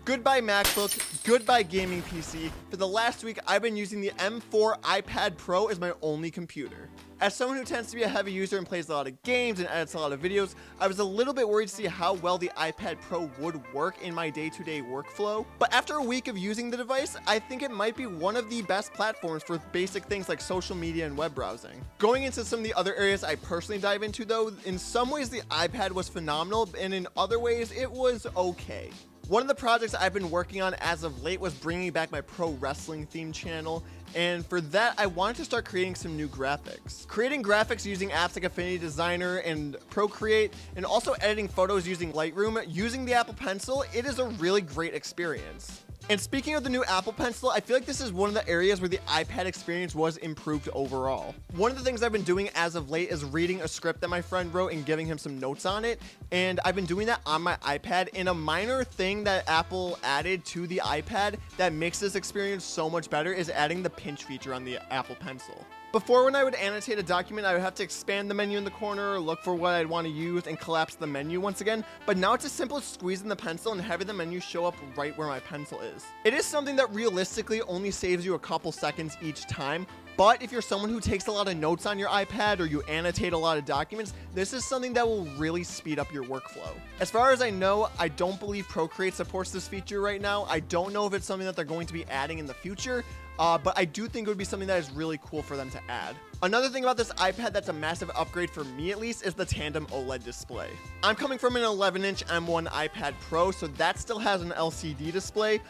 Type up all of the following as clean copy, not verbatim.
Goodbye MacBook, goodbye gaming PC. For the last week, I've been using the M4 iPad Pro as my only computer. As someone who tends to be a heavy user and plays a lot of games and edits a lot of videos, I was a little bit worried to see how well the iPad Pro would work in my day-to-day workflow. But after a week of using the device, I think it might be one of the best platforms for basic things like social media and web browsing. Going into some of the other areas I personally dive into though, in some ways the iPad was phenomenal, and in other ways it was okay. One of the projects I've been working on as of late was bringing back my pro wrestling themed channel, and for that I wanted to start creating some new graphics. Creating graphics using apps like Affinity Designer and Procreate, and also editing photos using Lightroom using the Apple Pencil, it is a really great experience. And speaking of the new Apple Pencil, I feel like this is one of the areas where the iPad experience was improved overall. One of the things I've been doing as of late is reading a script that my friend wrote and giving him some notes on it, and I've been doing that on my iPad. And a minor thing that Apple added to the iPad that makes this experience so much better is adding the pinch feature on the Apple Pencil. Before, when I would annotate a document, I would have to expand the menu in the corner, look for what I'd want to use, and collapse the menu once again. But now it's as simple as squeezing the pencil and having the menu show up right where my pencil is. It is something that realistically only saves you a couple seconds each time, but if you're someone who takes a lot of notes on your iPad or you annotate a lot of documents, this is something that will really speed up your workflow. As far as I know, I don't believe Procreate supports this feature right now. I don't know if it's something that they're going to be adding in the future. But I do think it would be something that is really cool for them to add. Another thing about this iPad that's a massive upgrade for me at least is the tandem OLED display. I'm coming from an 11-inch M1 iPad Pro, so that still has an LCD display.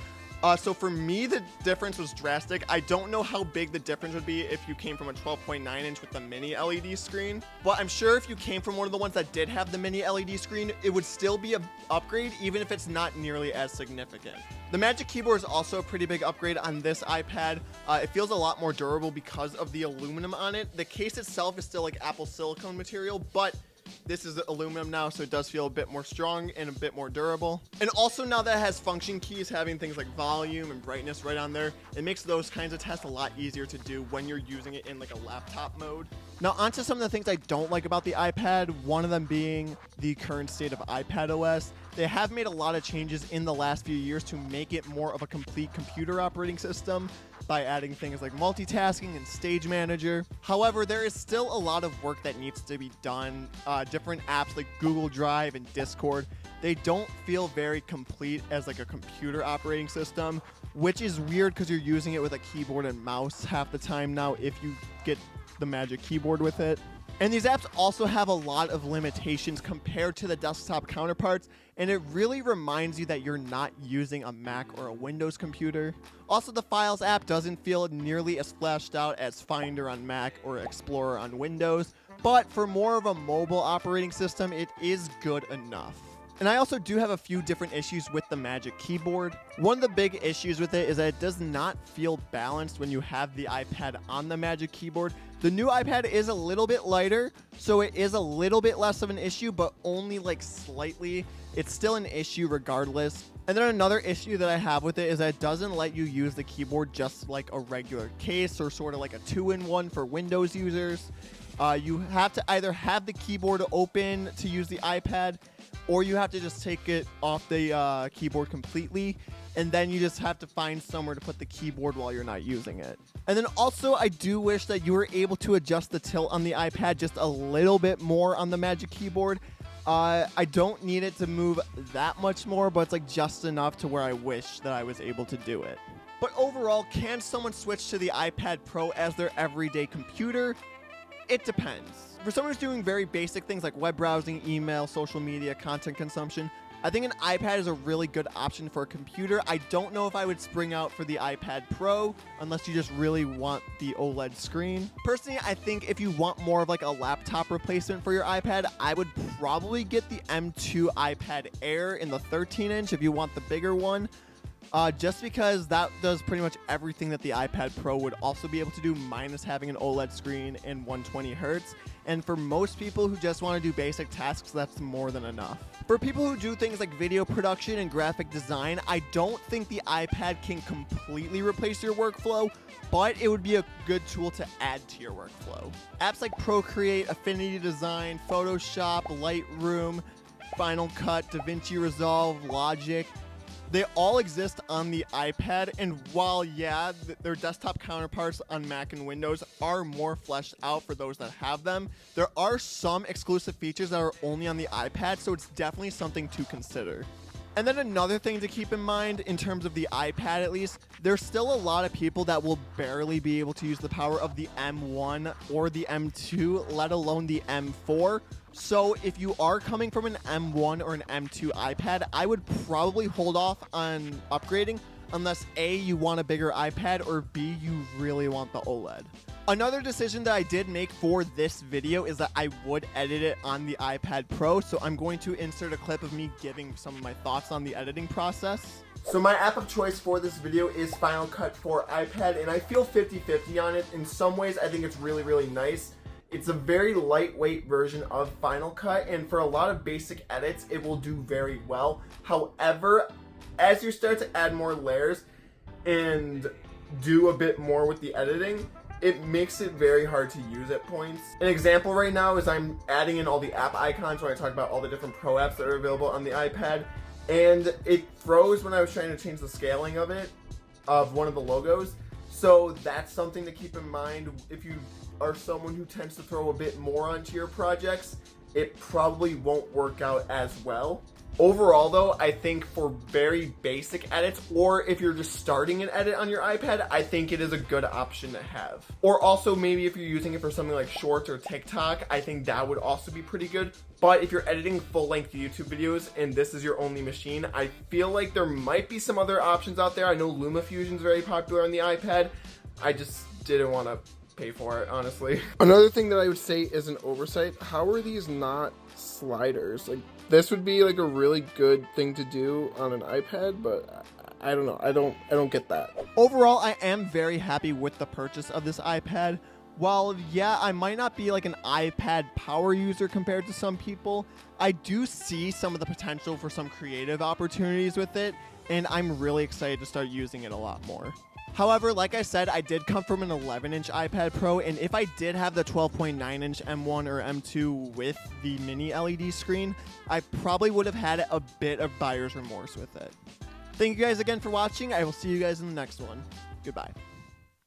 So for me, the difference was drastic. I don't know how big the difference would be if you came from a 12.9 inch with the mini LED screen, but I'm sure if you came from one of the ones that did have the mini LED screen, it would still be an upgrade, even if it's not nearly as significant. The Magic Keyboard is also a pretty big upgrade on this iPad. It feels a lot more durable because of the aluminum on it. The case itself is still like Apple silicone material, but this is aluminum now, so it does feel a bit more strong and a bit more durable. And also now that it has function keys, having things like volume and brightness right on there, it makes those kinds of tests a lot easier to do when you're using it in like a laptop mode. Now onto some of the things I don't like about the iPad, one of them being the current state of iPadOS. They have made a lot of changes in the last few years to make it more of a complete computer operating system by adding things like multitasking and stage manager. However, there is still a lot of work that needs to be done. Different apps like Google Drive and Discord, they don't feel very complete as like a computer operating system, which is weird because you're using it with a keyboard and mouse half the time now if you get the Magic Keyboard with it. And these apps also have a lot of limitations compared to the desktop counterparts, and it really reminds you that you're not using a Mac or a Windows computer. Also, the Files app doesn't feel nearly as fleshed out as Finder on Mac or Explorer on Windows, but for more of a mobile operating system, it is good enough. And I also do have a few different issues with the Magic Keyboard. One of the big issues with it is that it does not feel balanced when you have the iPad on the Magic Keyboard. The new iPad is a little bit lighter, so it is a little bit less of an issue, but only like slightly. It's still an issue regardless. And then another issue that I have with it is that it doesn't let you use the keyboard just like a regular case or sort of like a 2-in-1 for Windows users. You have to either have the keyboard open to use the iPad, or you have to just take it off the keyboard completely, and then you just have to find somewhere to put the keyboard while you're not using it. And then also, I do wish that you were able to adjust the tilt on the iPad just a little bit more on the Magic Keyboard. I don't need it to move that much more, but it's like just enough to where I wish that I was able to do it. But overall, can someone switch to the iPad Pro as their everyday computer? It depends. For someone who's doing very basic things like web browsing, email, social media, content consumption, I think an iPad is a really good option for a computer. I don't know if I would spring out for the iPad Pro unless you just really want the OLED screen. Personally, I think if you want more of like a laptop replacement for your iPad, I would probably get the M2 iPad Air in the 13-inch if you want the bigger one. Just because that does pretty much everything that the iPad Pro would also be able to do, minus having an OLED screen and 120 Hz. And for most people who just want to do basic tasks, that's more than enough. For people who do things like video production and graphic design, I don't think the iPad can completely replace your workflow, but it would be a good tool to add to your workflow. Apps like Procreate, Affinity Design, Photoshop, Lightroom, Final Cut, DaVinci Resolve, Logic, They all exist on the iPad, and while, yeah, their desktop counterparts on Mac and Windows are more fleshed out for those that have them, there are some exclusive features that are only on the iPad, so it's definitely something to consider. And then another thing to keep in mind, in terms of the iPad at least, there's still a lot of people that will barely be able to use the power of the M1 or the M2, let alone the M4. So if you are coming from an M1 or an M2 iPad, I would probably hold off on upgrading unless A, you want a bigger iPad, or B, you really want the OLED. Another decision that I did make for this video is that I would edit it on the iPad Pro, so I'm going to insert a clip of me giving some of my thoughts on the editing process. So my app of choice for this video is Final Cut for iPad, and I feel 50-50 on it. In some ways, I think it's really, really nice. It's a very lightweight version of Final Cut, and for a lot of basic edits, it will do very well. However, as you start to add more layers and do a bit more with the editing, it makes it very hard to use at points. An example right now is I'm adding in all the app icons when I talk about all the different pro apps that are available on the iPad, and it froze when I was trying to change the scaling of it, of one of the logos. So that's something to keep in mind. If you are someone who tends to throw a bit more onto your projects, it probably won't work out as well. Overall though, I think for very basic edits, or if you're just starting an edit on your iPad, I think it is a good option to have. Or also maybe if you're using it for something like Shorts or TikTok, I think that would also be pretty good. But if you're editing full-length YouTube videos and this is your only machine, I feel like there might be some other options out there. I know LumaFusion is very popular on the iPad. I just didn't want to pay for it, honestly. Another thing that I would say is an oversight. How are these not sliders? Like, this would be like a really good thing to do on an iPad, but I don't know. I don't get that. Overall, I am very happy with the purchase of this iPad. While, yeah, I might not be like an iPad power user compared to some people, I do see some of the potential for some creative opportunities with it, and I'm really excited to start using it a lot more. However, like I said, I did come from an 11-inch iPad Pro, and if I did have the 12.9-inch M1 or M2 with the mini LED screen, I probably would have had a bit of buyer's remorse with it. Thank you guys again for watching. I will see you guys in the next one. Goodbye.